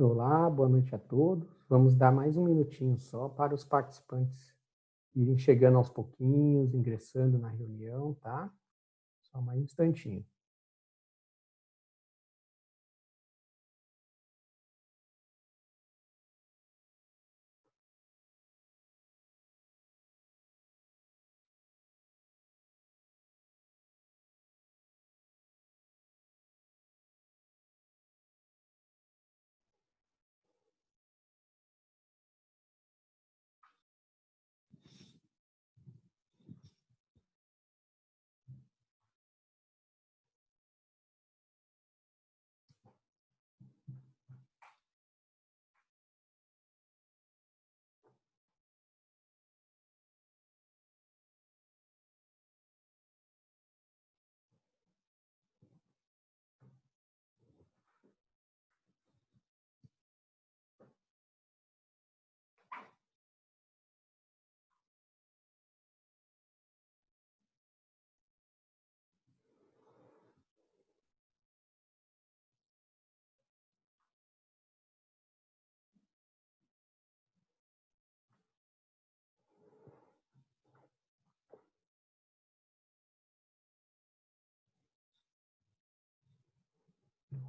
Olá, boa noite a todos. Vamos dar mais um minutinho só para os participantes irem chegando aos pouquinhos, ingressando na reunião, tá? Só mais um instantinho.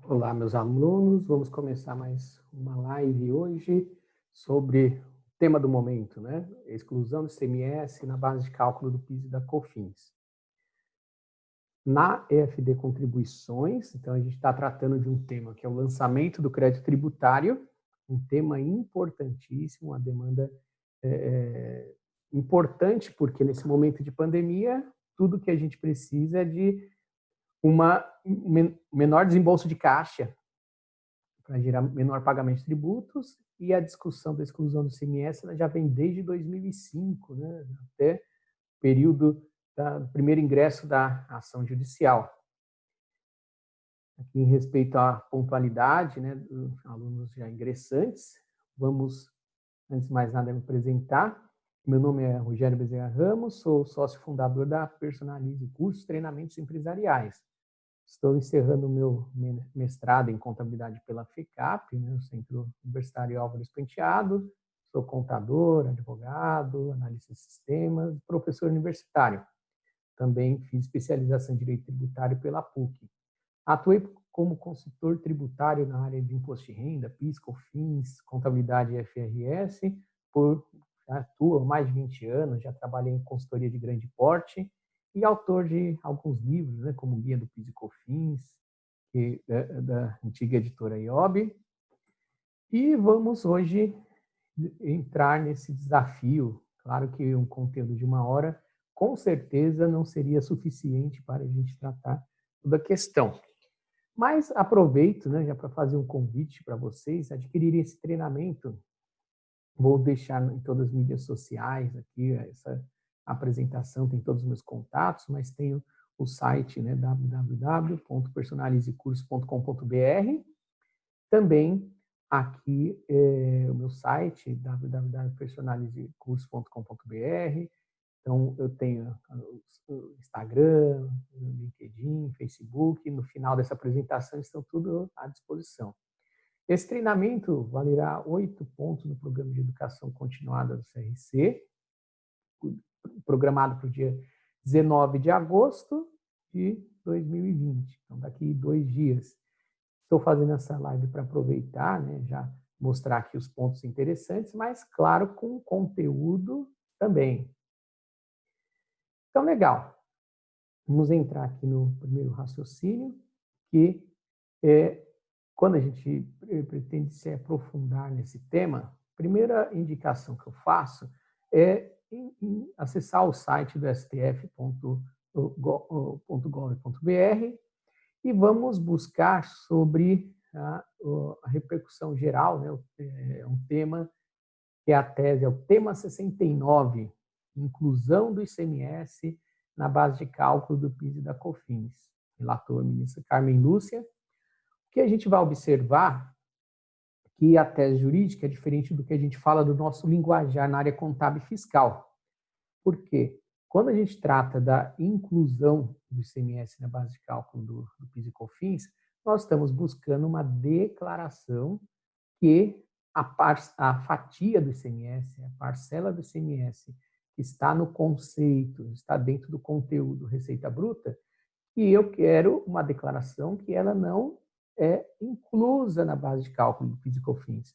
Olá, meus alunos. Vamos começar mais uma live hoje sobre o tema do momento, né? Exclusão do ICMS na base de cálculo do PIS e da COFINS. Na EFD Contribuições, então a gente está tratando de um tema que é o lançamento do crédito tributário, um tema importantíssimo, uma demanda importante, porque nesse momento de pandemia, tudo que a gente precisa é de menor desembolso de caixa para gerar menor pagamento de tributos, e a discussão da exclusão do ICMS ela já vem desde 2005, né, até o período do primeiro ingresso da ação judicial. Aqui, em respeito à pontualidade, né, dos alunos já ingressantes, vamos, antes de mais nada, me apresentar. Meu nome é Rogério Bezerra Ramos, sou sócio fundador da Personalize Cursos Treinamentos Empresariais. Estou encerrando o meu mestrado em contabilidade pela FECAP, né, o Centro Universitário Álvares Penteado. Sou contador, advogado, analista de sistemas, professor universitário. Também fiz especialização em Direito Tributário pela PUC. Atuei como consultor tributário na área de imposto de renda, PIS, COFINS, contabilidade e FRS. Atuo há mais de 20 anos, já trabalhei em consultoria de grande porte e autor de alguns livros, né, como Guia do PIS e COFINS, da antiga editora IOB. E vamos hoje entrar nesse desafio. Claro que um conteúdo de 1 hora, com certeza, não seria suficiente para a gente tratar toda a questão. Mas aproveito, né, já para fazer um convite para vocês adquirirem esse treinamento. Vou deixar em todas as mídias sociais aqui, essa apresentação tem todos os meus contatos, mas tenho o site, né, www.personalizecursos.com.br. Também aqui o meu site, www.personalizecursos.com.br. Então, eu tenho o Instagram, o LinkedIn, Facebook. No final dessa apresentação estão tudo à disposição. Esse treinamento valerá 8 pontos no programa de educação continuada do CRC, programado para o dia 19 de agosto de 2020. Então, daqui 2 dias. Estou fazendo essa live para aproveitar, né, já mostrar aqui os pontos interessantes, mas, claro, com conteúdo também. Então, legal. Vamos entrar aqui no primeiro raciocínio, que quando a gente pretende se aprofundar nesse tema, a primeira indicação que eu faço é acessar o site do stf.gov.br e vamos buscar sobre a repercussão geral, né? É um tema que é a tese, é o tema 69, inclusão do ICMS na base de cálculo do PIS e da COFINS. Relator, ministra Carmen Lúcia. O que a gente vai observar que a tese jurídica é diferente do que a gente fala do nosso linguajar na área contábil e fiscal. Por quê? Quando a gente trata da inclusão do ICMS na base de cálculo do PIS e COFINS, nós estamos buscando uma declaração que a fatia do ICMS, a parcela do ICMS que está no conceito, está dentro do conteúdo Receita Bruta, e eu quero uma declaração que ela não é inclusa na base de cálculo do PIS e COFINS.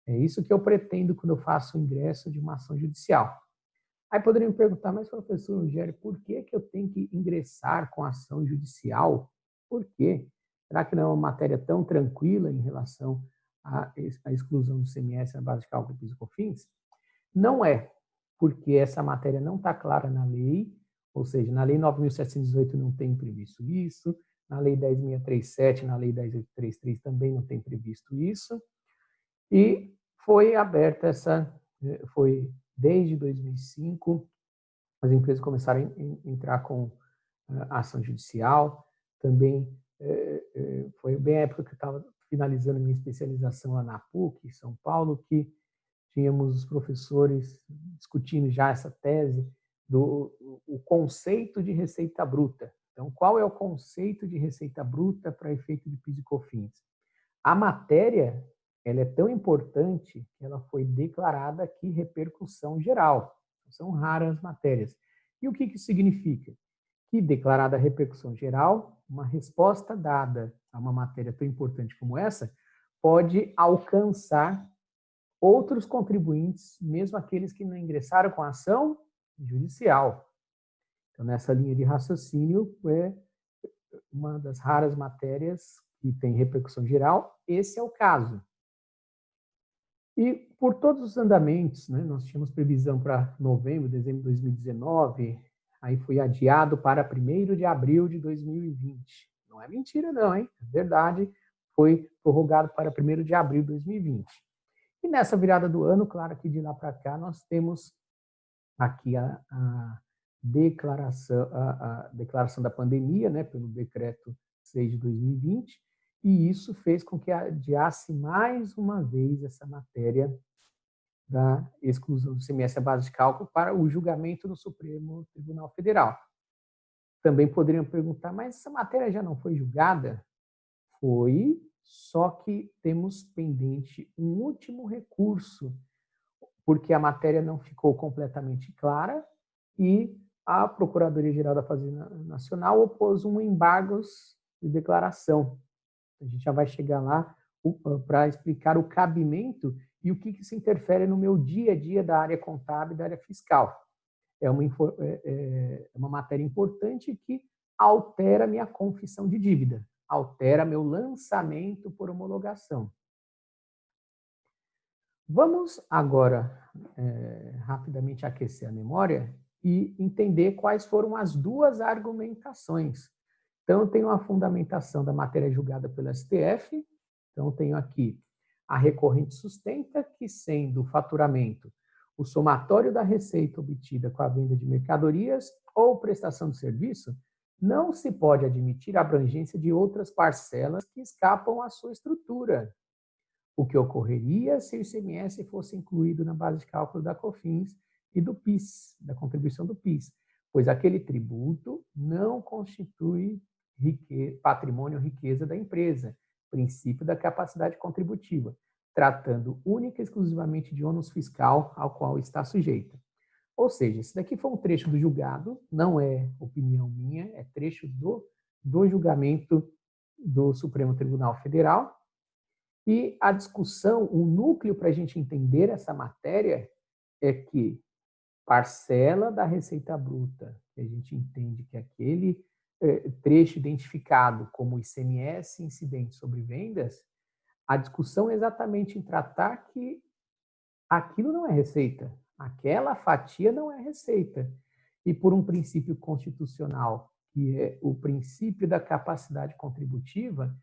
É isso que eu pretendo quando eu faço o ingresso de uma ação judicial. Aí poderiam me perguntar, mas professor Rogério, por que eu tenho que ingressar com ação judicial? Por quê? Será que não é uma matéria tão tranquila em relação à exclusão do ICMS na base de cálculo do PIS e COFINS? Não é, porque essa matéria não está clara na lei, ou seja, na Lei 9.718 não tem previsto isso, na Lei 10.637, na Lei 10.833 também não tem previsto isso, e foi aberta foi desde 2005, as empresas começaram a entrar com ação judicial, também foi bem a época que eu estava finalizando minha especialização lá na PUC, em São Paulo, que tínhamos os professores discutindo já essa tese do o conceito de receita bruta. Então, qual é o conceito de receita bruta para efeito de PIS e COFINS? A matéria, ela é tão importante que ela foi declarada aqui repercussão geral. São raras matérias. E o que isso significa? Que, declarada a repercussão geral, uma resposta dada a uma matéria tão importante como essa pode alcançar outros contribuintes, mesmo aqueles que não ingressaram com a ação judicial. Então, nessa linha de raciocínio, é uma das raras matérias que tem repercussão geral, esse é o caso. E por todos os andamentos, né, nós tínhamos previsão para novembro, dezembro de 2019, aí foi adiado para 1º de abril de 2020. Não é mentira não, hein? É verdade, foi prorrogado para 1º de abril de 2020. E nessa virada do ano, claro que de lá para cá, nós temos aqui a declaração da pandemia, né, pelo decreto 6 de 2020, e isso fez com que adiasse mais uma vez essa matéria da exclusão do ICMS à base de cálculo para o julgamento no Supremo Tribunal Federal. Também poderiam perguntar, mas essa matéria já não foi julgada? Foi, só que temos pendente um último recurso, porque a matéria não ficou completamente clara e a Procuradoria-Geral da Fazenda Nacional opôs um embargos de declaração. A gente já vai chegar lá para explicar o cabimento e o que isso interfere no meu dia a dia da área contábil e da área fiscal. É uma matéria importante que altera minha confissão de dívida, altera meu lançamento por homologação. Vamos agora rapidamente aquecer a memória e entender quais foram as duas argumentações. Então, eu tenho a fundamentação da matéria julgada pelo STF. Então, eu tenho aqui a recorrente sustenta que, sendo o faturamento o somatório da receita obtida com a venda de mercadorias ou prestação de serviço, não se pode admitir a abrangência de outras parcelas que escapam à sua estrutura. O que ocorreria se o ICMS fosse incluído na base de cálculo da COFINS e do PIS, da contribuição do PIS, pois aquele tributo não constitui patrimônio ou riqueza da empresa, princípio da capacidade contributiva, tratando única e exclusivamente de ônus fiscal ao qual está sujeita. Ou seja, esse daqui foi um trecho do julgado, não é opinião minha, é trecho do julgamento do Supremo Tribunal Federal. E a discussão, o núcleo para a gente entender essa matéria é que parcela da receita bruta, que a gente entende que é aquele trecho identificado como ICMS incidente sobre vendas, a discussão é exatamente em tratar que aquilo não é receita, aquela fatia não é receita. E por um princípio constitucional, que é o princípio da capacidade contributiva,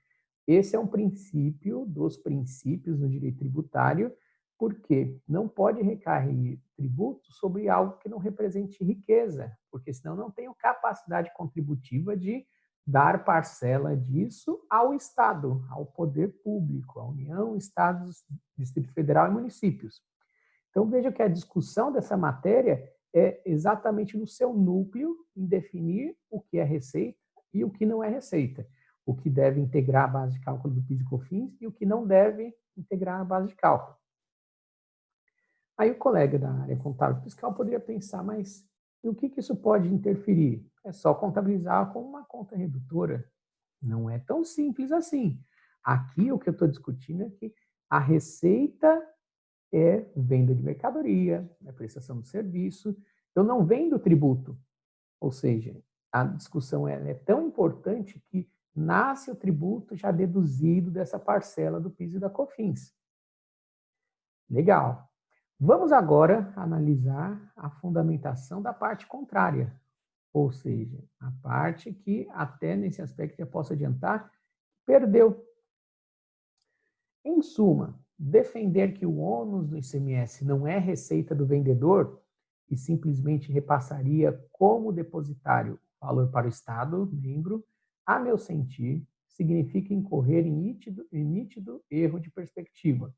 esse é um princípio dos princípios no direito tributário, porque não pode recair tributo sobre algo que não represente riqueza, porque senão não tenho capacidade contributiva de dar parcela disso ao Estado, ao poder público, à União, Estados, Distrito Federal e municípios. Então, veja que a discussão dessa matéria é exatamente no seu núcleo em definir o que é receita e o que não é receita. o que deve integrar a base de cálculo do PIS e COFINS e o que não deve integrar a base de cálculo. Aí o colega da área contábil fiscal poderia pensar, mas e o que isso pode interferir? É só contabilizar como uma conta redutora. Não é tão simples assim. Aqui o que eu estou discutindo é que a receita é venda de mercadoria, é prestação de serviço. Eu não vendo tributo. Ou seja, a discussão é tão importante que nasce o tributo já deduzido dessa parcela do PIS e da COFINS. Legal. Vamos agora analisar a fundamentação da parte contrária, ou seja, a parte que até nesse aspecto já posso adiantar, perdeu. Em suma, defender que o ônus do ICMS não é receita do vendedor e simplesmente repassaria como depositário valor para o Estado, membro, a meu sentir, significa incorrer em nítido erro de perspectiva.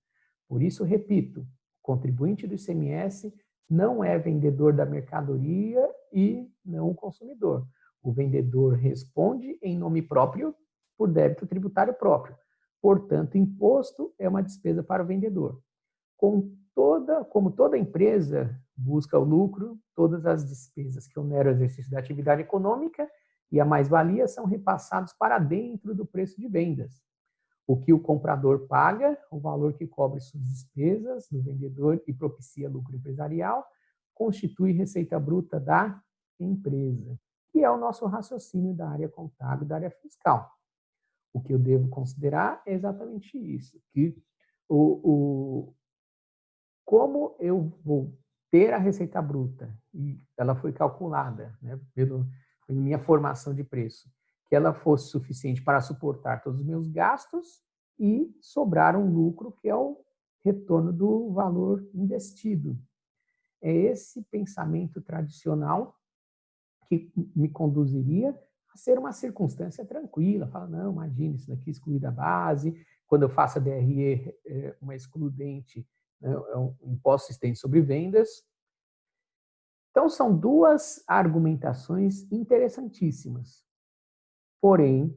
Por isso, repito, o contribuinte do ICMS não é vendedor da mercadoria e não o consumidor. O vendedor responde em nome próprio por débito tributário próprio. Portanto, imposto é uma despesa para o vendedor. Como toda empresa busca o lucro, todas as despesas que oneram o exercício da atividade econômica e a mais-valia são repassados para dentro do preço de vendas. O que o comprador paga, o valor que cobre suas despesas do vendedor e propicia lucro empresarial, constitui receita bruta da empresa, que é o nosso raciocínio da área contábil, da área fiscal. O que eu devo considerar é exatamente isso, que como eu vou ter a receita bruta, e ela foi calculada, né, pela minha formação de preço, que ela fosse suficiente para suportar todos os meus gastos e sobrar um lucro que é o retorno do valor investido. É esse pensamento tradicional que me conduziria a ser uma circunstância tranquila. Fala, não, imagine, isso daqui exclui da base, quando eu faço a DRE, uma excludente, né, é um imposto existente sobre vendas. Então, são duas argumentações interessantíssimas. Porém,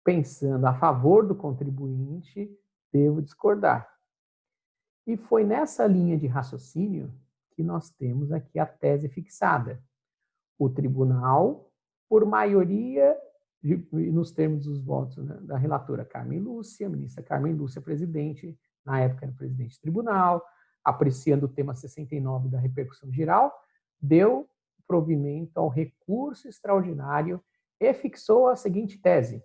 pensando a favor do contribuinte, devo discordar. E foi nessa linha de raciocínio que nós temos aqui a tese fixada. O tribunal, por maioria, nos termos dos votos, né, da relatora Carmen Lúcia, ministra Carmen Lúcia, presidente, na época era presidente do tribunal, apreciando o tema 69 da repercussão geral, deu provimento ao recurso extraordinário e fixou a seguinte tese.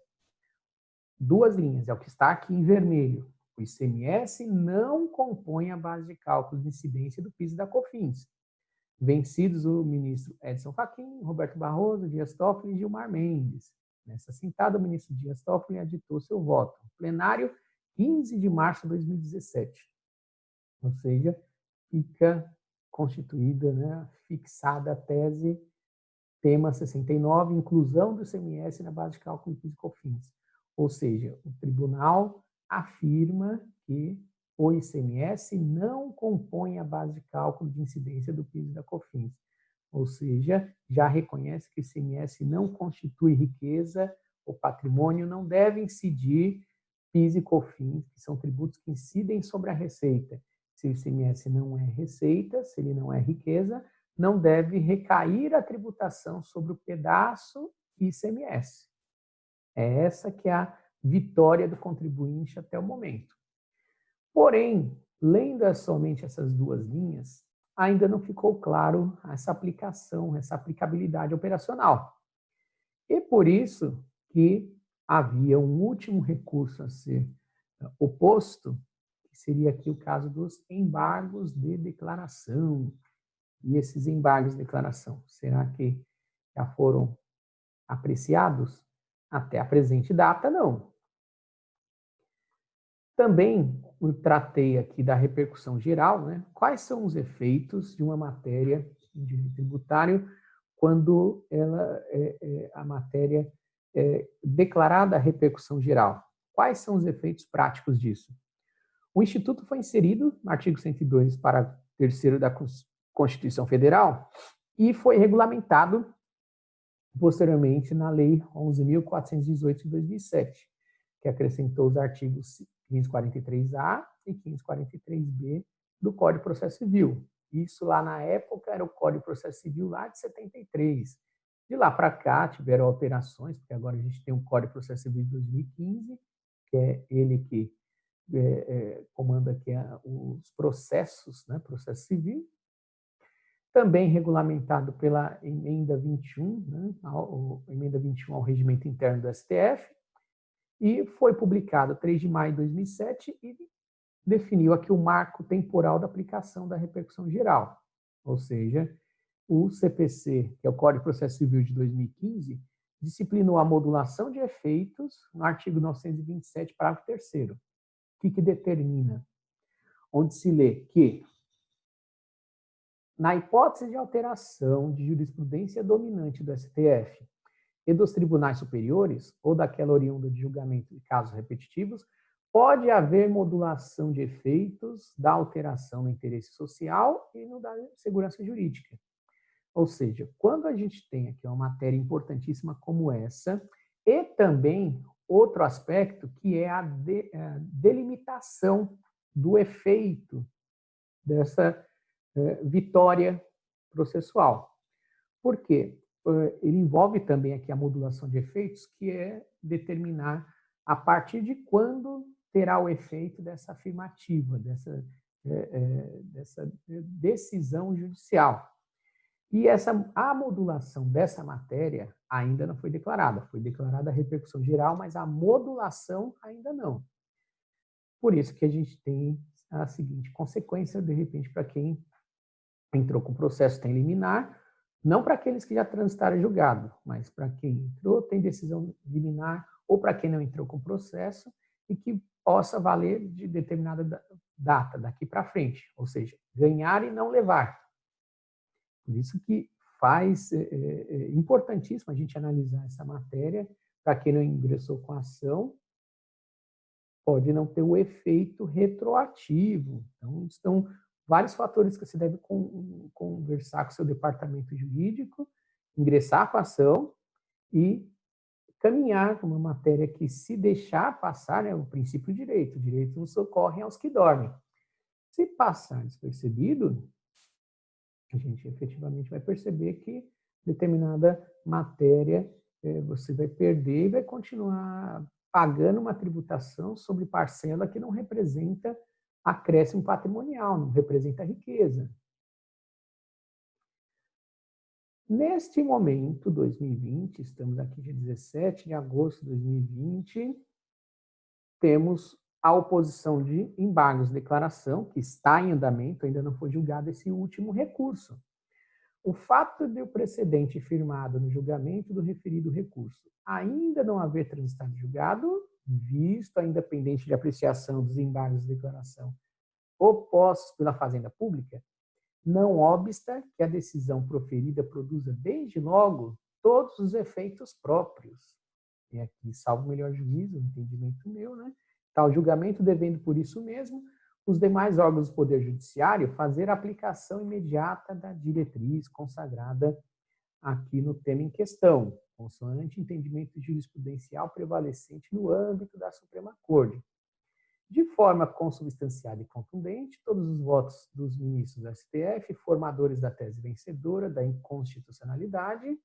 Duas linhas, é o que está aqui em vermelho. O ICMS não compõe a base de cálculo de incidência do PIS e da COFINS. Vencidos o ministro Edson Fachin, Roberto Barroso, Dias Toffoli e Gilmar Mendes. Nessa sentada, o ministro Dias Toffoli aditou seu voto. Plenário, 15 de março de 2017. Ou seja, fica constituída, né, fixada a tese, tema 69, inclusão do ICMS na base de cálculo de PIS e COFINS. Ou seja, o tribunal afirma que o ICMS não compõe a base de cálculo de incidência do PIS e da COFINS. Ou seja, já reconhece que o ICMS não constitui riqueza, o patrimônio não deve incidir PIS e COFINS, que são tributos que incidem sobre a receita. Se o ICMS não é receita, se ele não é riqueza, não deve recair a tributação sobre o pedaço ICMS. É essa que é a vitória do contribuinte até o momento. Porém, lendo somente essas duas linhas, ainda não ficou claro essa aplicação, essa aplicabilidade operacional. E por isso que havia um último recurso a ser oposto, que seria aqui o caso dos embargos de declaração. E esses embargos de declaração, será que já foram apreciados? Até a presente data, não. Também eu tratei aqui da repercussão geral, né? Quais são os efeitos de uma matéria de direito tributário quando a matéria é declarada a repercussão geral? Quais são os efeitos práticos disso? O Instituto foi inserido no artigo 102, parágrafo 3º da Constituição Federal e foi regulamentado posteriormente na Lei 11.418 de 2007, que acrescentou os artigos 543A e 543B do Código de Processo Civil. Isso lá na época era o Código de Processo Civil lá de 73. De lá para cá tiveram alterações, porque agora a gente tem um Código de Processo Civil de 2015, que é ele que comanda aqui os processos, né, processo civil, também regulamentado pela emenda 21, né, a emenda 21 ao regimento interno do STF, e foi publicado 3 de maio de 2007 e definiu aqui o marco temporal da aplicação da repercussão geral, ou seja, o CPC, que é o Código de Processo Civil de 2015, disciplinou a modulação de efeitos no artigo 927, parágrafo 3º. O que determina? Onde se lê que, na hipótese de alteração de jurisprudência dominante do STF e dos tribunais superiores, ou daquela oriunda de julgamento de casos repetitivos, pode haver modulação de efeitos da alteração no interesse social e no da segurança jurídica. Ou seja, quando a gente tem aqui uma matéria importantíssima como essa, e também outro aspecto que é a delimitação do efeito dessa vitória processual. Por quê? Ele envolve também aqui a modulação de efeitos, que é determinar a partir de quando terá o efeito dessa afirmativa, dessa decisão judicial. E a modulação dessa matéria ainda não foi declarada. Foi declarada a repercussão geral, mas a modulação ainda não. Por isso que a gente tem a seguinte consequência, de repente, para quem entrou com processo tem liminar, não para aqueles que já transitaram julgado, mas para quem entrou tem decisão liminar, ou para quem não entrou com processo e que possa valer de determinada data, daqui para frente, ou seja, ganhar e não levar. Por isso que importantíssimo a gente analisar essa matéria, para quem não ingressou com a ação, pode não ter o efeito retroativo. Então, estão vários fatores que você deve conversar com o seu departamento jurídico, ingressar com a ação e caminhar com uma matéria que, se deixar passar, é o princípio do direito. O direito não socorre aos que dormem. Se passar despercebido, a gente efetivamente vai perceber que determinada matéria você vai perder e vai continuar pagando uma tributação sobre parcela que não representa acréscimo patrimonial, não representa riqueza. Neste momento, 2020, estamos aqui dia 17 de agosto de 2020, temos a oposição de embargos de declaração, que está em andamento, ainda não foi julgado esse último recurso. O fato de o precedente firmado no julgamento do referido recurso ainda não haver transitado julgado, visto ainda pendente de apreciação dos embargos de declaração opostos pela Fazenda Pública, não obsta que a decisão proferida produza desde logo todos os efeitos próprios. E aqui, salvo o melhor juízo, o entendimento meu, né? Tal julgamento devendo, por isso mesmo, os demais órgãos do Poder Judiciário fazer a aplicação imediata da diretriz consagrada aqui no tema em questão, consoante entendimento jurisprudencial prevalecente no âmbito da Suprema Corte. De forma consubstanciada e contundente, todos os votos dos ministros do STF, formadores da tese vencedora da inconstitucionalidade,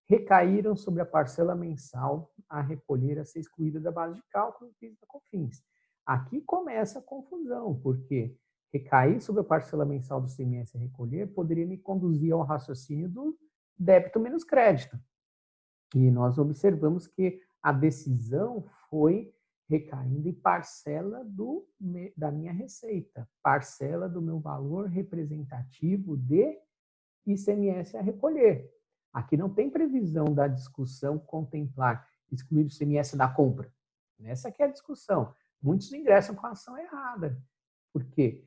recaíram sobre a parcela mensal a recolher a ser excluída da base de cálculo do PIS da COFINS. Aqui começa a confusão, porque recair sobre a parcela mensal do CMS a recolher poderia me conduzir ao raciocínio do débito menos crédito. E nós observamos que a decisão foi recaindo em parcela da minha receita, parcela do meu valor representativo de ICMS a recolher. Aqui não tem previsão da discussão contemplar excluir o ICMS da compra. Essa aqui é a discussão. Muitos ingressam com a ação errada, porque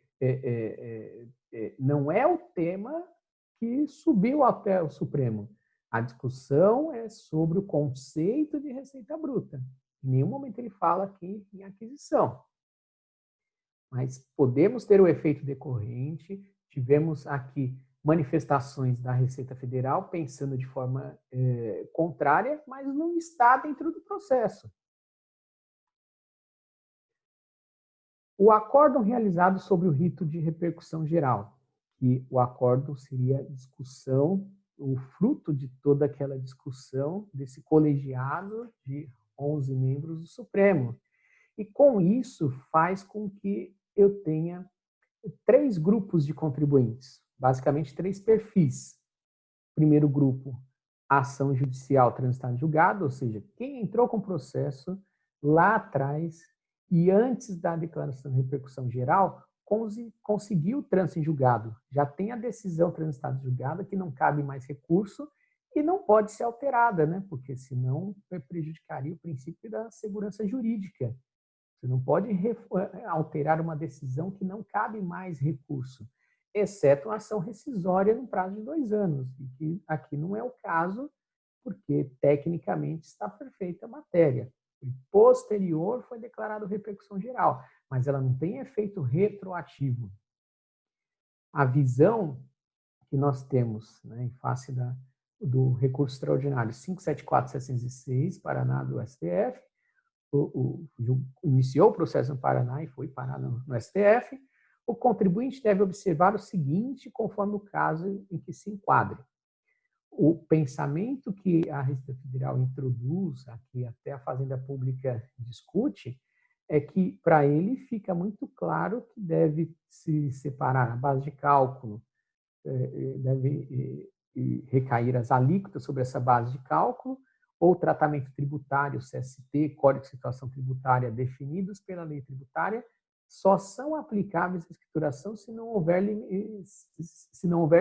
não é o tema que subiu até o Supremo. A discussão é sobre o conceito de receita bruta. Em nenhum momento ele fala aqui em aquisição. Mas podemos ter o efeito decorrente, tivemos aqui manifestações da Receita Federal pensando de forma contrária, mas não está dentro do processo. O acórdão realizado sobre o rito de repercussão geral, que o acórdão seria discussão, o fruto de toda aquela discussão desse colegiado de 11 membros do Supremo. E com isso faz com que eu tenha 3 grupos de contribuintes, basicamente 3 perfis. Primeiro grupo, ação judicial transitada em julgado, ou seja, quem entrou com o processo lá atrás e antes da declaração de repercussão geral, conseguiu o trânsito em julgado. Já tem a decisão transitada em julgado que não cabe mais recurso e não pode ser alterada, né? Porque senão prejudicaria o princípio da segurança jurídica. Você não pode alterar uma decisão que não cabe mais recurso, exceto uma ação rescisória no prazo de 2 anos. E que aqui não é o caso, porque tecnicamente está perfeita a matéria. E posterior foi declarado repercussão geral, mas ela não tem efeito retroativo. A visão que nós temos, né, em face do recurso extraordinário 574.706, Paraná, do STF, iniciou o processo no Paraná e foi parar no STF, o contribuinte deve observar o seguinte, conforme o caso em que se enquadre. O pensamento que a Receita Federal introduz, aqui até a Fazenda Pública discute, é que para ele fica muito claro que deve se separar a base de cálculo, deve recair as alíquotas sobre essa base de cálculo, ou tratamento tributário, CST, Código de Situação Tributária, definidos pela lei tributária, só são aplicáveis à escrituração se não houver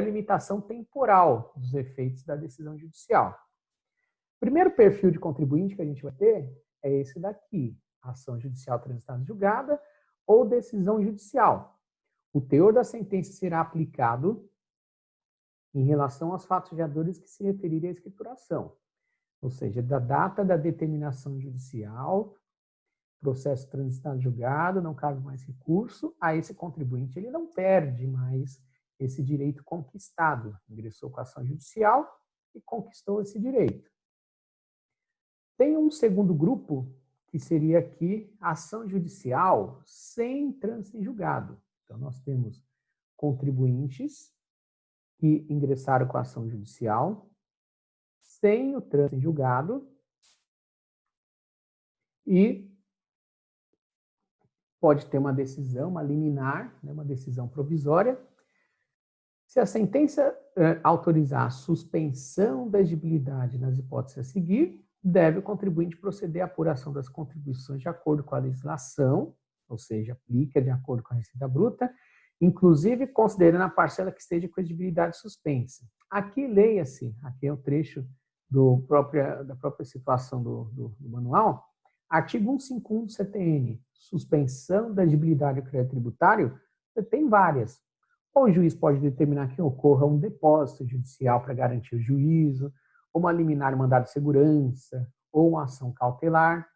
limitação temporal dos efeitos da decisão judicial. O primeiro perfil de contribuinte que a gente vai ter é esse daqui, ação judicial transitada em julgada ou decisão judicial. O teor da sentença será aplicado em relação aos fatos geradores que se referirem à escrituração, ou seja, da data da determinação judicial, processo transitado julgado, não cabe mais recurso, a esse contribuinte ele não perde mais esse direito conquistado. Ingressou com a ação judicial e conquistou esse direito. Tem um segundo grupo, que seria aqui ação judicial sem trânsito em julgado. Então, nós temos contribuintes que ingressaram com a ação judicial sem o trânsito em julgado e pode ter uma decisão, uma liminar, né, uma decisão provisória. Se a sentença autorizar a suspensão da exigibilidade nas hipóteses a seguir, deve o contribuinte proceder à apuração das contribuições de acordo com a legislação, ou seja, aplica de acordo com a Receita Bruta, inclusive considerando a parcela que esteja com exigibilidade suspensa. Aqui, leia-se, aqui é o trecho da própria situação do manual, artigo 151 do CTN, suspensão da exigibilidade do crédito tributário, tem várias. Ou o juiz pode determinar que ocorra um depósito judicial para garantir o juízo, ou uma liminar mandado de segurança, ou uma ação cautelar.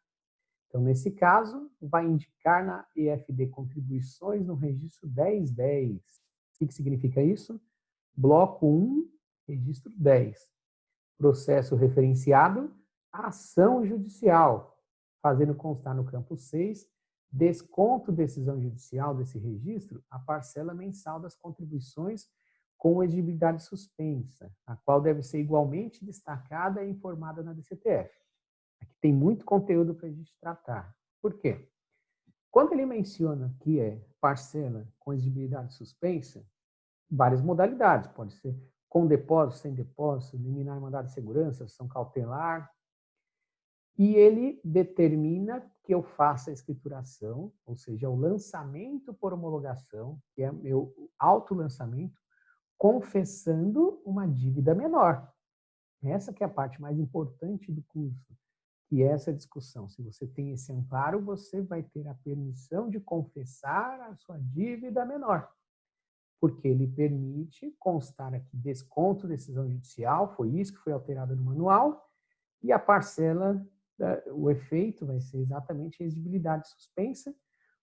Então, nesse caso, vai indicar na EFD Contribuições no registro 1010. O que significa isso? Bloco 1, registro 10. Processo referenciado, ação judicial, fazendo constar no campo 6, desconto decisão judicial desse registro, a parcela mensal das contribuições com exigibilidade suspensa, a qual deve ser igualmente destacada e informada na DCTF. Aqui tem muito conteúdo para a gente tratar. Por quê? Quando ele menciona que é parcela com exigibilidade suspensa, várias modalidades, pode ser com depósito, sem depósito, liminar mandado de segurança, ação cautelar, e ele determina que eu faça a escrituração, ou seja, o lançamento por homologação, que é meu autolançamento, confessando uma dívida menor. Essa que é a parte mais importante do curso, que é essa discussão. Se você tem esse amparo, você vai ter a permissão de confessar a sua dívida menor, porque ele permite constar aqui desconto, decisão judicial, foi isso que foi alterado no manual, e a parcela, o efeito vai ser exatamente a exigibilidade suspensa,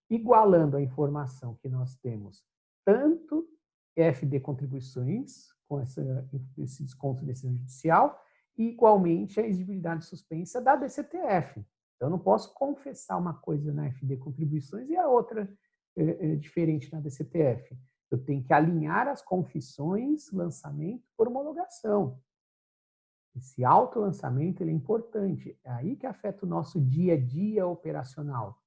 igualando a informação que nós temos tanto EFD Contribuições com esse desconto de decisão judicial, e igualmente a exigibilidade suspensa da DCTF. Então, eu não posso confessar uma coisa na FD Contribuições e a outra diferente na DCTF. Eu tenho que alinhar as confissões, lançamento por homologação. Esse autolançamento ele é importante. É aí que afeta o nosso dia a dia operacional.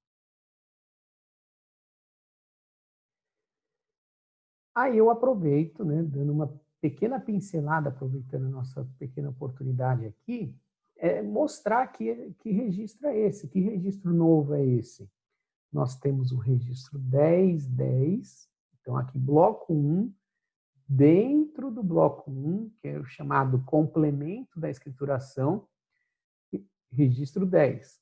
Aí eu aproveito, né, dando uma pequena pincelada, aproveitando a nossa pequena oportunidade aqui, mostrar que registro é esse, que registro novo é esse. Nós temos o registro 1010, então aqui bloco 1, dentro do bloco 1, que é o chamado complemento da escrituração, registro 10,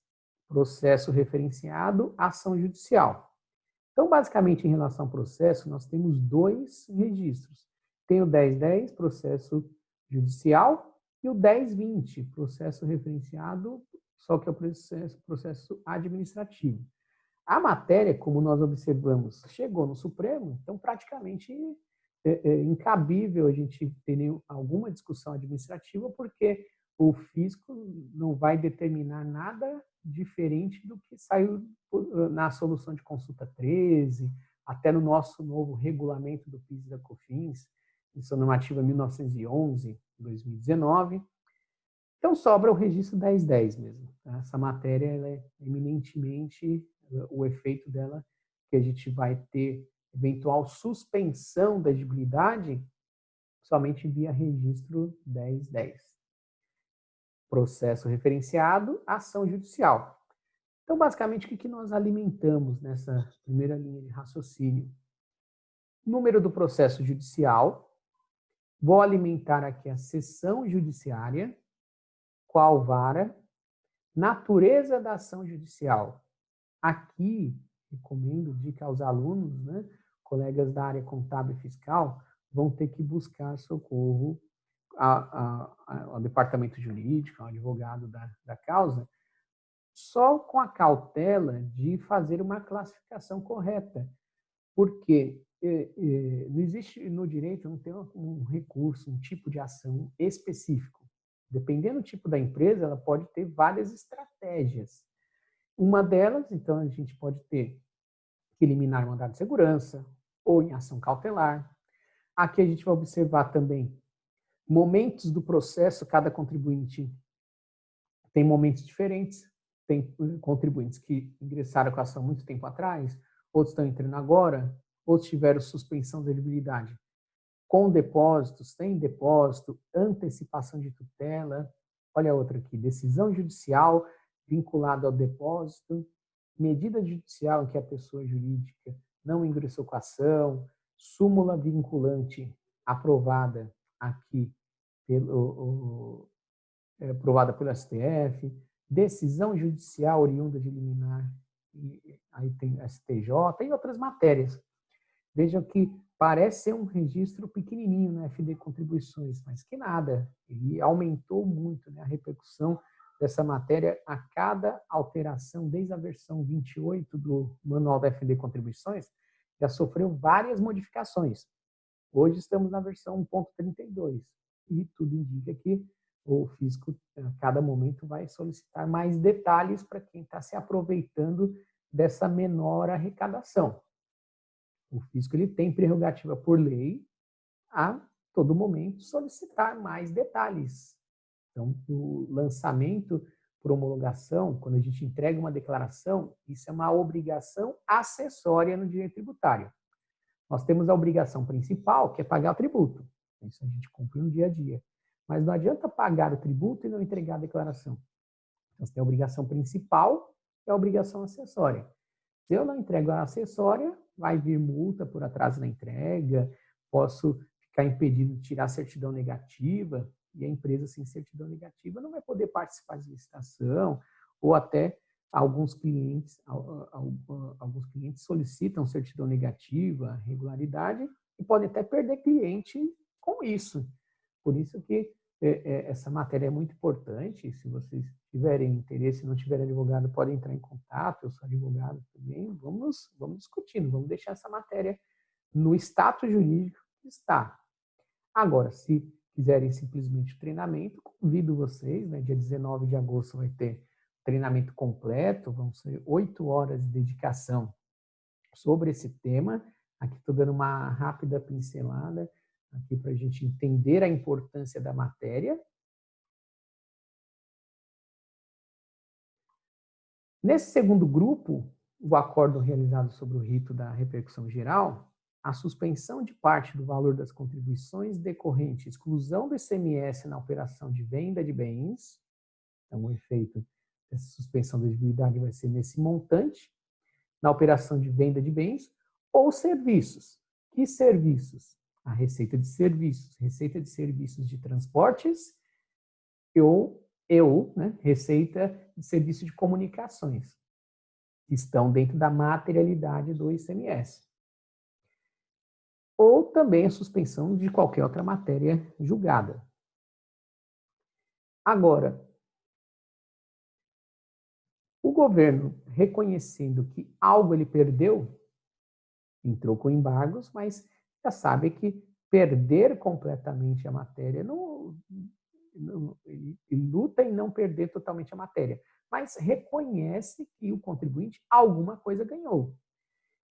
processo referenciado, ação judicial. Então, basicamente, em relação ao processo, nós temos dois registros. Tem o 1010, processo judicial, e o 1020, processo referenciado, só que é o processo administrativo. A matéria, como nós observamos, chegou no Supremo, então praticamente é incabível a gente ter alguma discussão administrativa, porque o fisco não vai determinar nada diferente do que saiu na solução de consulta 13, até no nosso novo regulamento do PIS e da COFINS, isso normativa 1911, 2019. Então, sobra o registro 1010 mesmo. Essa matéria ela é eminentemente, o efeito dela, que a gente vai ter eventual suspensão da exigibilidade somente via registro 1010. Processo referenciado, ação judicial. Então, basicamente, o que nós alimentamos nessa primeira linha de raciocínio? Número do processo judicial. Vou alimentar aqui a sessão judiciária, qual vara, natureza da ação judicial. Aqui, recomendo, dica aos alunos, né, colegas da área contábil e fiscal, vão ter que buscar socorro ao departamento jurídico, ao advogado da causa, só com a cautela de fazer uma classificação correta, porque não existe no direito, não tem um recurso, um tipo de ação específico. Dependendo do tipo da empresa, ela pode ter várias estratégias. Uma delas, então, a gente pode ter que eliminar o mandado de segurança ou em ação cautelar. Aqui a gente vai observar também momentos do processo, cada contribuinte tem momentos diferentes. Tem contribuintes que ingressaram com a ação muito tempo atrás, outros estão entrando agora, outros tiveram suspensão da elegibilidade com depósitos, sem depósito, antecipação de tutela. Olha a outra aqui, decisão judicial vinculada ao depósito, medida judicial em que a pessoa jurídica não ingressou com a ação, súmula vinculante aprovada aqui aprovada pelo STF, decisão judicial oriunda de liminar, aí tem STJ e outras matérias. Vejam que parece ser um registro pequenininho na FD Contribuições, mas que nada, ele aumentou muito, né, a repercussão dessa matéria a cada alteração, desde a versão 28 do Manual da FD Contribuições, já sofreu várias modificações. Hoje estamos na versão 1.32 e tudo indica que o fisco, a cada momento, vai solicitar mais detalhes para quem está se aproveitando dessa menor arrecadação. O fisco ele tem prerrogativa por lei a todo momento solicitar mais detalhes. Então, o lançamento por homologação, quando a gente entrega uma declaração, isso é uma obrigação acessória no direito tributário. Nós temos a obrigação principal, que é pagar o tributo. Isso a gente cumpre no dia a dia. Mas não adianta pagar o tributo e não entregar a declaração. Então, você tem a obrigação principal e a obrigação acessória. Se eu não entrego a acessória, vai vir multa por atraso na entrega, posso ficar impedido de tirar a certidão negativa, e a empresa sem certidão negativa não vai poder participar de licitação, ou até alguns clientes solicitam certidão negativa, regularidade, e podem até perder cliente com isso. Por isso que essa matéria é muito importante. Se vocês tiverem interesse, não tiverem advogado, podem entrar em contato, eu sou advogado também, vamos discutindo, vamos deixar essa matéria no status jurídico que está. Agora, se quiserem simplesmente o treinamento, convido vocês, né? Dia 19 de agosto vai ter treinamento completo, vão ser 8 horas de dedicação sobre esse tema. Aqui estou dando uma rápida pincelada aqui para a gente entender a importância da matéria. Nesse segundo grupo, o acordo realizado sobre o rito da repercussão geral, a suspensão de parte do valor das contribuições decorrente exclusão do ICMS na operação de venda de bens, então o efeito dessa suspensão da elegibilidade vai ser nesse montante, na operação de venda de bens ou serviços. Que serviços? A receita de serviços de transportes né, receita de serviço de comunicações, que estão dentro da materialidade do ICMS. Ou também a suspensão de qualquer outra matéria julgada. Agora, o governo, reconhecendo que algo ele perdeu, entrou com embargos, mas já sabe que perder completamente a matéria, ele luta em não perder totalmente a matéria, mas reconhece que o contribuinte alguma coisa ganhou.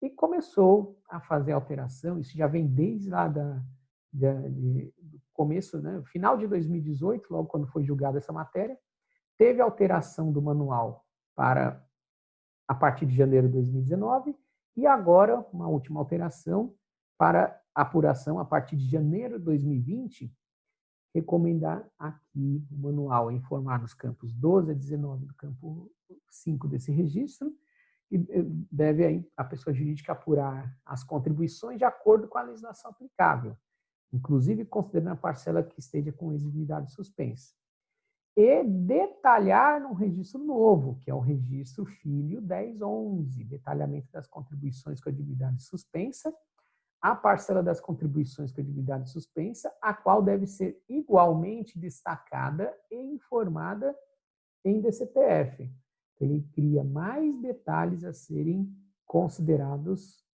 E começou a fazer alteração, isso já vem desde lá do começo, né, final de 2018, logo quando foi julgada essa matéria, teve alteração do manual para a partir de janeiro de 2019 e agora uma última alteração para apuração a partir de janeiro de 2020, recomendar aqui o manual informar nos campos 12 a 19 do campo 5 desse registro, e deve aí a pessoa jurídica apurar as contribuições de acordo com a legislação aplicável, inclusive considerando a parcela que esteja com exigibilidade suspensa. E detalhar num registro novo, que é o registro filho 1011, detalhamento das contribuições com exigibilidade suspensa, a parcela das contribuições com exigibilidade suspensa, a qual deve ser igualmente destacada e informada em DCTF. Ele cria mais detalhes a serem considerados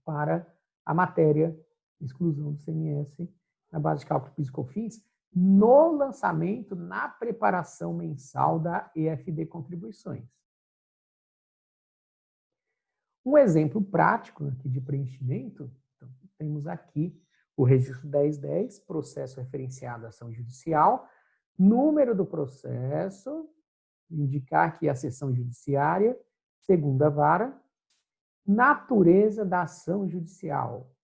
para a matéria de exclusão do ICMS na base de cálculo PIS e COFINS, no lançamento, na preparação mensal da EFD Contribuições. Um exemplo prático aqui de preenchimento, então, temos aqui o registro 1010, processo referenciado à ação judicial, número do processo, indicar que a sessão judiciária, segunda vara, natureza da ação judicial.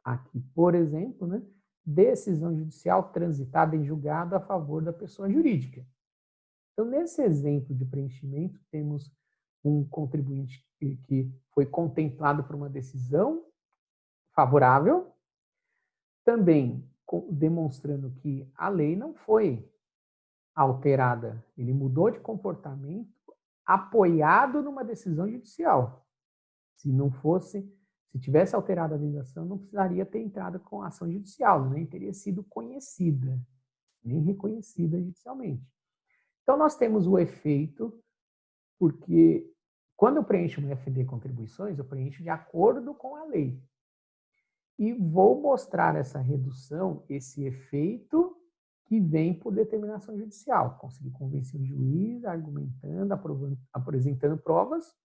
Aqui, por exemplo, né, decisão judicial transitada em julgado a favor da pessoa jurídica. Então, nesse exemplo de preenchimento, temos um contribuinte que foi contemplado por uma decisão favorável, também demonstrando que a lei não foi alterada, ele mudou de comportamento apoiado numa decisão judicial. Se não fosse, se tivesse alterado a legislação, não precisaria ter entrado com ação judicial, nem teria sido conhecida, nem reconhecida judicialmente. Então, nós temos o efeito, porque quando eu preencho uma FD Contribuições, eu preencho de acordo com a lei. E vou mostrar essa redução, esse efeito que vem por determinação judicial. Consegui convencer o juiz, argumentando, apresentando provas,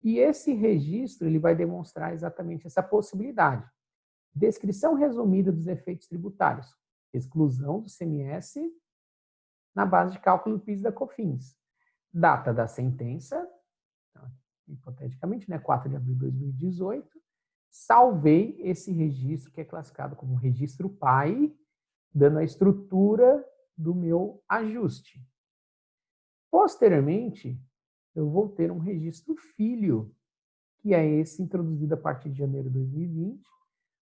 e esse registro ele vai demonstrar exatamente essa possibilidade. Descrição resumida dos efeitos tributários. Exclusão do ICMS na base de cálculo do PIS e da COFINS. Data da sentença, hipoteticamente, né, 4 de abril de 2018. Salvei esse registro, que é classificado como registro pai, dando a estrutura do meu ajuste. Posteriormente, eu vou ter um registro filho, que é esse introduzido a partir de janeiro de 2020,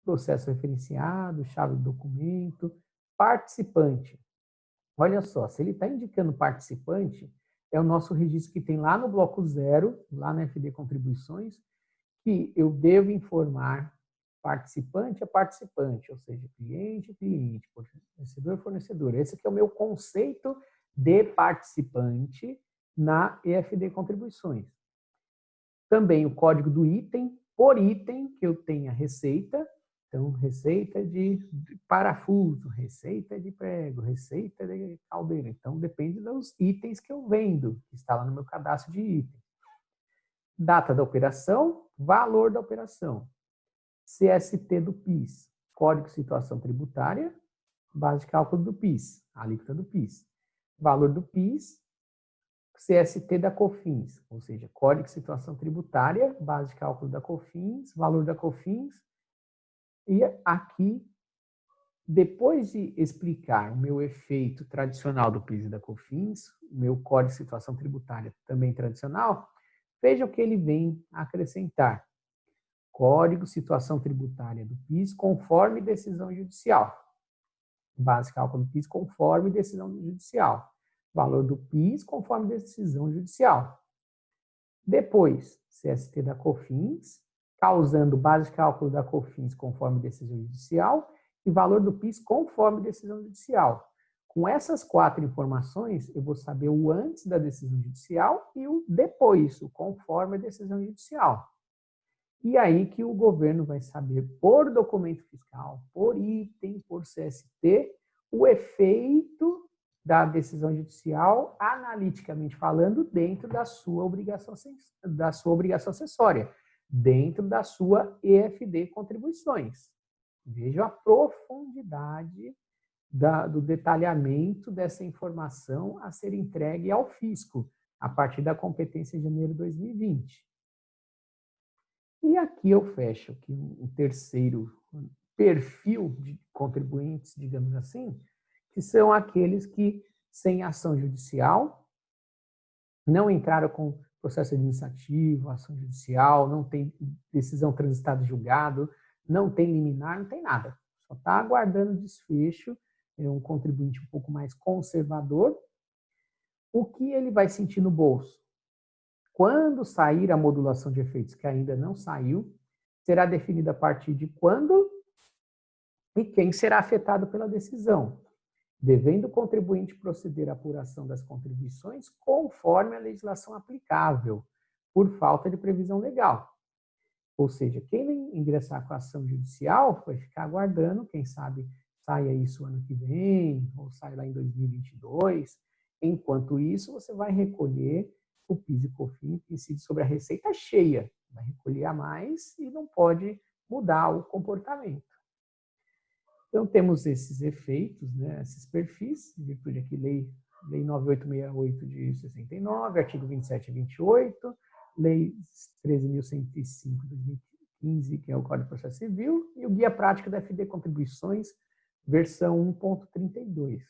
processo referenciado, chave do documento, participante. Olha só, se ele está indicando participante, é o nosso registro que tem lá no bloco 0, lá na FD Contribuições, que eu devo informar participante a participante, ou seja, cliente a cliente, fornecedor a fornecedor. Esse aqui é o meu conceito de participante na EFD Contribuições. Também o código do item, por item, que eu tenho a receita, Então, receita de parafuso, receita de prego, receita de caldeira. Então, depende dos itens que eu vendo, que está lá no meu cadastro de itens. Data da operação, valor da operação. CST do PIS, Código de Situação Tributária, base de cálculo do PIS, alíquota do PIS. Valor do PIS, CST da COFINS, ou seja, Código de Situação Tributária, base de cálculo da COFINS, valor da COFINS. E aqui, depois de explicar o meu efeito tradicional do PIS e da COFINS, o meu Código de Situação Tributária também tradicional, veja o que ele vem acrescentar. Código de Situação Tributária do PIS conforme decisão judicial. Base de cálculo do PIS conforme decisão judicial. Valor do PIS conforme decisão judicial. Depois, CST da COFINS, causando base de cálculo da COFINS conforme decisão judicial e valor do PIS conforme decisão judicial. Com essas 4 informações, eu vou saber o antes da decisão judicial e o depois, o conforme a decisão judicial. E aí que o governo vai saber, por documento fiscal, por item, por CST, o efeito da decisão judicial, analiticamente falando, dentro da sua obrigação acessória, dentro da sua EFD Contribuições. Veja a profundidade do detalhamento dessa informação a ser entregue ao fisco, a partir da competência de janeiro de 2020. E aqui eu fecho aqui um terceiro perfil de contribuintes, digamos assim, que são aqueles que, sem ação judicial, não entraram com processo administrativo, ação judicial, não tem decisão transitada de julgado, não tem liminar, não tem nada. Só está aguardando desfecho, é um contribuinte um pouco mais conservador. O que ele vai sentir no bolso? Quando sair a modulação de efeitos, que ainda não saiu, será definida a partir de quando e quem será afetado pela decisão, devendo o contribuinte proceder à apuração das contribuições conforme a legislação aplicável, por falta de previsão legal. Ou seja, quem ingressar com a ação judicial vai ficar aguardando, quem sabe saia isso ano que vem, ou sai lá em 2022. Enquanto isso, você vai recolher o PIS e COFINS que incide sobre a receita cheia, vai recolher a mais e não pode mudar o comportamento. Então, temos esses efeitos, né, esses perfis, em virtude aqui, Lei 9868 de 69, artigo 27 e 28, Lei 13.105 de 2015, que é o Código de Processo Civil, e o Guia Prático da FD Contribuições, versão 1.32.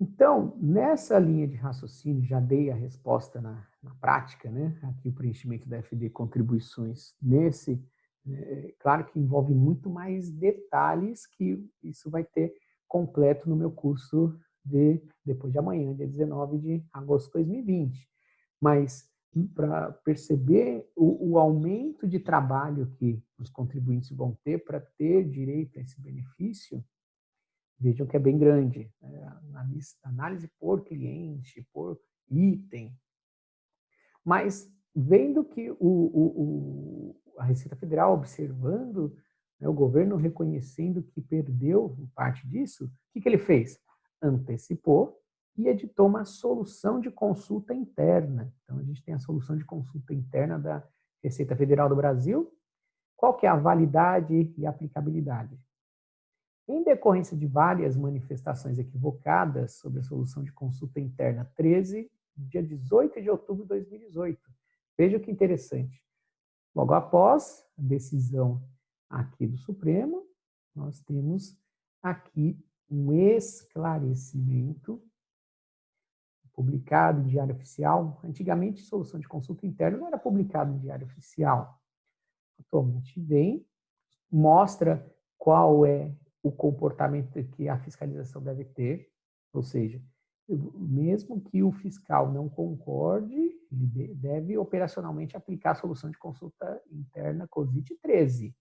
Então, nessa linha de raciocínio, já dei a resposta na prática, né? Aqui o preenchimento da FD Contribuições claro que envolve muito mais detalhes que isso vai ter completo no meu curso depois de amanhã, dia 19 de agosto de 2020. Mas para perceber o aumento de trabalho que os contribuintes vão ter para ter direito a esse benefício, vejam que é bem grande. Análise por cliente, por item. Mas vendo que a Receita Federal observando, né, o governo reconhecendo que perdeu parte disso, o que ele fez? Antecipou e editou uma solução de consulta interna. Então, a gente tem a solução de consulta interna da Receita Federal do Brasil. Qual que é a validade e aplicabilidade? Em decorrência de várias manifestações equivocadas sobre a solução de consulta interna 13, dia 18 de outubro de 2018. Veja que interessante. Logo após a decisão aqui do Supremo, nós temos aqui um esclarecimento publicado em Diário Oficial. Antigamente, solução de consulta interna não era publicado em Diário Oficial. Atualmente mostra qual é o comportamento que a fiscalização deve ter, ou seja, mesmo que o fiscal não concorde, ele deve operacionalmente aplicar a solução de consulta interna COSIT 13.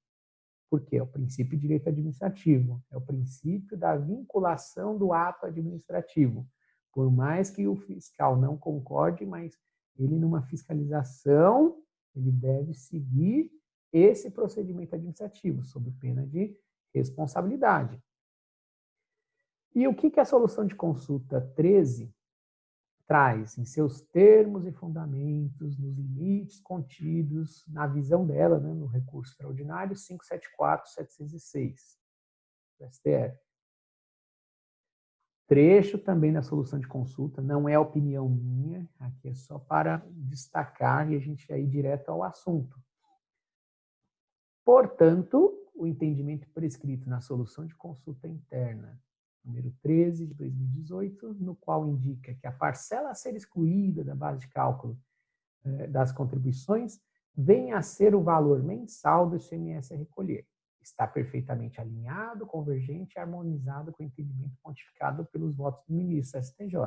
Por quê? É o princípio de direito administrativo, é o princípio da vinculação do ato administrativo. Por mais que o fiscal não concorde, mas ele numa fiscalização, ele deve seguir esse procedimento administrativo, sob pena de responsabilidade. E o que a solução de consulta 13 traz em seus termos e fundamentos, nos limites contidos na visão dela, né, no recurso extraordinário 574/706 do STF. Trecho também na solução de consulta, não é opinião minha, aqui é só para destacar e a gente ir direto ao assunto. Portanto, o entendimento prescrito na solução de consulta interna, número 13 de 2018, no qual indica que a parcela a ser excluída da base de cálculo das contribuições venha a ser o valor mensal do ICMS a recolher. Está perfeitamente alinhado, convergente e harmonizado com o entendimento pontificado pelos votos do ministro STJ.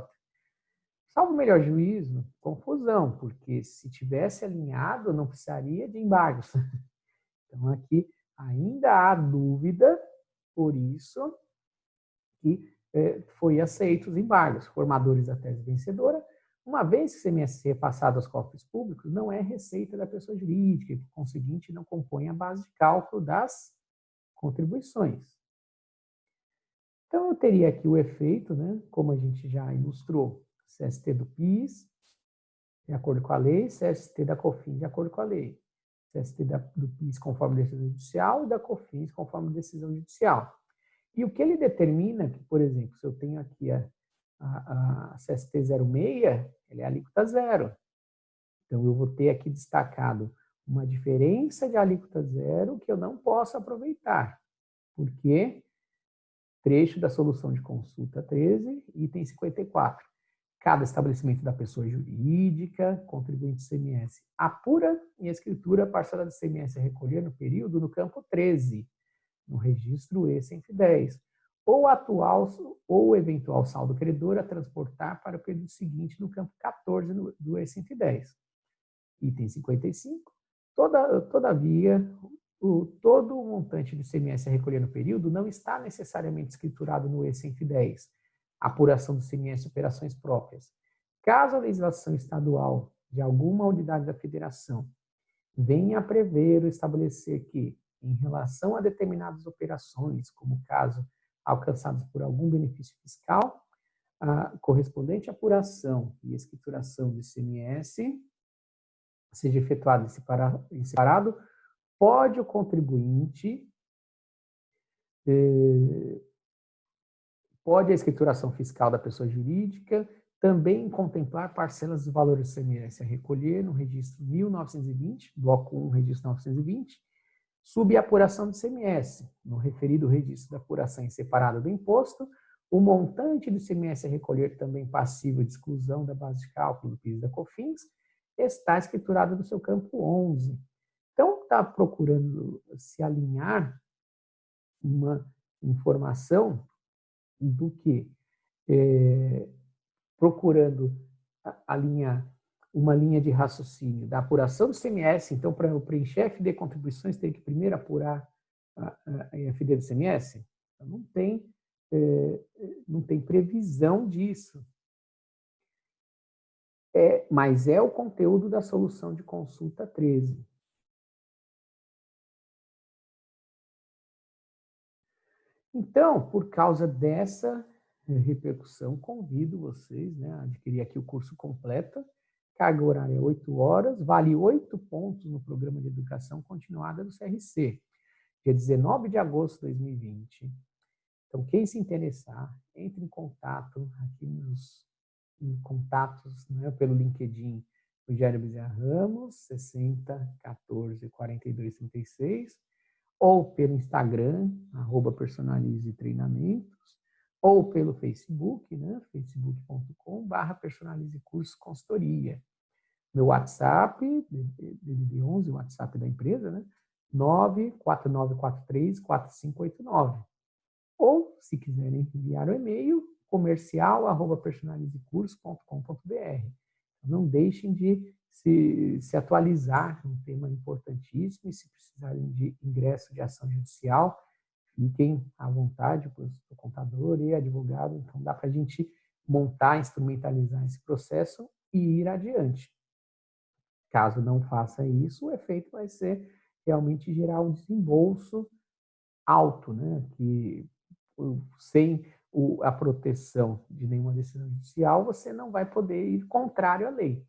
Salvo o melhor juízo, confusão, porque se tivesse alinhado, não precisaria de embargos. Então, aqui ainda há dúvida, por isso que foi aceito os embargos. Formadores da tese vencedora, uma vez que o CMS é passado aos cofres públicos, não é receita da pessoa jurídica e, por conseguinte, não compõe a base de cálculo das contribuições. Então, eu teria aqui o efeito, né, como a gente já ilustrou, CST do PIS, de acordo com a lei, CST da COFINS, de acordo com a lei. CST do PIS conforme decisão judicial e da COFINS conforme decisão judicial. E o que ele determina, que, por exemplo, se eu tenho aqui a CST 06, ela é a alíquota zero. Então, eu vou ter aqui destacado uma diferença de alíquota zero que eu não posso aproveitar. Porque trecho da solução de consulta 13, item 54. Cada estabelecimento da pessoa jurídica, contribuinte ICMS, apura em escritura a parcela de ICMS a recolher no período no campo 13, no registro E110, ou atual ou eventual saldo credor a transportar para o período seguinte no campo 14 do E110. Item 55. Todavia, todo o montante do ICMS a recolher no período não está necessariamente escriturado no E110, apuração do ICMS operações próprias. Caso a legislação estadual de alguma unidade da federação venha a prever ou estabelecer que, em relação a determinadas operações, como o caso alcançados por algum benefício fiscal, a correspondente apuração e escrituração do ICMS seja efetuada em separado, pode o contribuinte, pode a escrituração fiscal da pessoa jurídica também contemplar parcelas dos valores do ICMS a recolher no registro 1920, bloco 1, registro 920, sob a apuração do ICMS, no referido registro da apuração em separado do imposto, o montante do ICMS a recolher também passível de exclusão da base de cálculo do PIS e da COFINS está escriturado no seu campo 11. Então, está procurando se alinhar uma informação do que procurando alinhar uma linha de raciocínio da apuração do ICMS. Então, para eu preencher a FD contribuições, tem que primeiro apurar a FD do ICMS? Então, não tem previsão disso. Mas é o conteúdo da solução de consulta 13. Então, por causa dessa repercussão, convido vocês, né, a adquirir aqui o curso completo. Carga horária é 8 horas, vale 8 pontos no programa de educação continuada do CRC, dia 19 de agosto de 2020. Então, quem se interessar, entre em contato aqui nos contatos, né, pelo LinkedIn, Rogério Bezerra Ramos, 60 14 42 36, ou pelo Instagram, @personalize treinamentos, ou pelo Facebook, né, facebook.com/personalize curso consultoria. Meu WhatsApp, DDD11, o WhatsApp da empresa, né, 949434589. Ou, se quiserem enviar o e-mail, comercial@personalizecurso.com.br. Não deixem de se atualizar, um tema importantíssimo, e se precisarem de ingresso de ação judicial, fiquem à vontade, pois o contador e advogado, então dá para a gente montar, instrumentalizar esse processo e ir adiante. Caso não faça isso, o efeito vai ser realmente gerar um desembolso alto, né? Que sem a proteção de nenhuma decisão judicial, você não vai poder ir contrário à lei.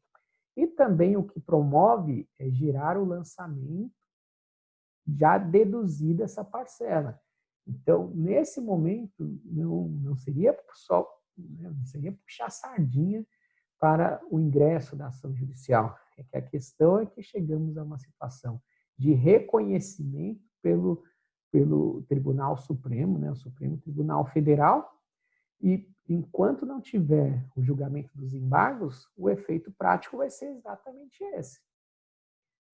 E também o que promove é gerar o lançamento já deduzida essa parcela. Então, nesse momento, não seria só, não seria puxar sardinha para o ingresso da ação judicial. É que a questão é que chegamos a uma situação de reconhecimento pelo Tribunal Supremo, né, o Supremo Tribunal Federal, e enquanto não tiver o julgamento dos embargos, o efeito prático vai ser exatamente esse.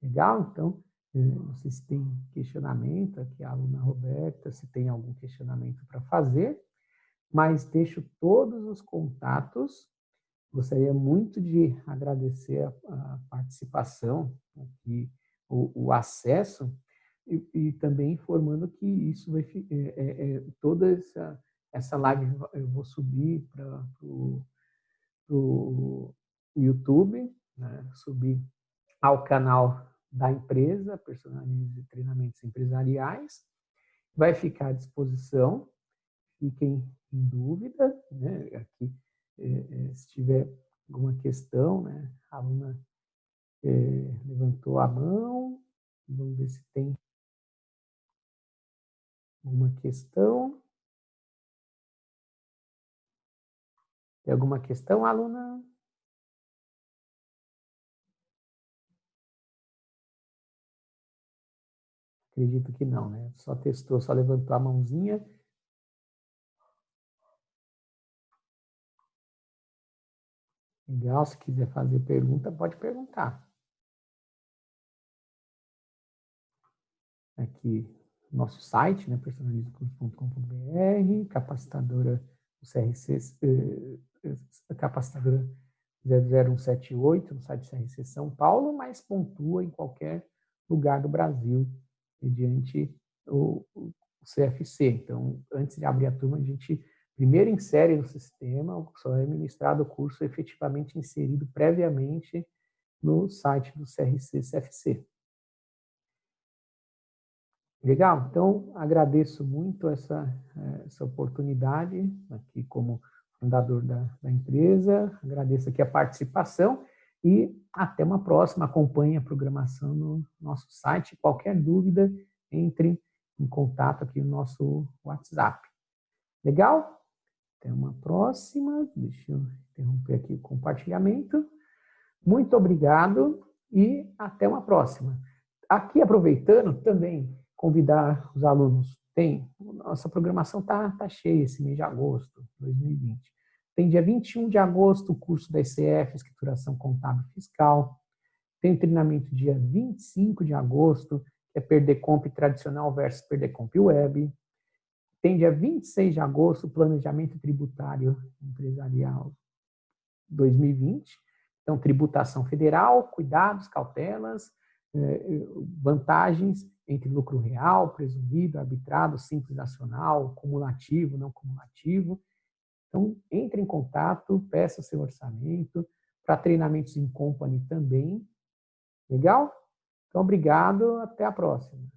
Legal? Então, não sei se tem questionamento aqui, a aluna Roberta, se tem algum questionamento para fazer, mas deixo todos os contatos. Gostaria muito de agradecer a participação aqui, o acesso, e também informando que isso vai toda essa live eu vou subir para o YouTube, né, subir ao canal da empresa, Personalize Treinamentos Empresariais, vai ficar à disposição, fiquem em dúvida, né, aqui, se tiver alguma questão, né, a aluna levantou a mão, vamos ver se tem alguma questão. Tem alguma questão, aluna? Acredito que não, né? Só testou, só levantou a mãozinha. Legal, se quiser fazer pergunta, pode perguntar. Aqui, nosso site, né, personalizecurso.com.br, capacitadora do CRC, capacitadora 00178, no site do CRC São Paulo, mas pontua em qualquer lugar do Brasil, mediante o CFC. Então, antes de abrir a turma, a gente primeiro insere no sistema, só é ministrado o curso efetivamente inserido previamente no site do CRC-CFC. Legal? Então, agradeço muito essa oportunidade aqui como fundador da empresa, agradeço aqui a participação e até uma próxima. Acompanhe a programação no nosso site. Qualquer dúvida, entre em contato aqui no nosso WhatsApp. Legal? Até uma próxima. Deixa eu interromper aqui o compartilhamento. Muito obrigado e até uma próxima. Aqui, aproveitando também, convidar os alunos. Nossa programação tá cheia esse mês de agosto de 2020. Tem dia 21 de agosto o curso da ECF, Escrituração Contábil Fiscal. Tem treinamento dia 25 de agosto, que é Perdecomp tradicional versus Perdecomp web. Tem dia 26 de agosto, Planejamento Tributário Empresarial 2020. Então, tributação federal, cuidados, cautelas, vantagens entre lucro real, presumido, arbitrado, simples nacional, cumulativo, não cumulativo. Então, entre em contato, peça seu orçamento, para treinamentos em company também. Legal? Então, obrigado, até a próxima.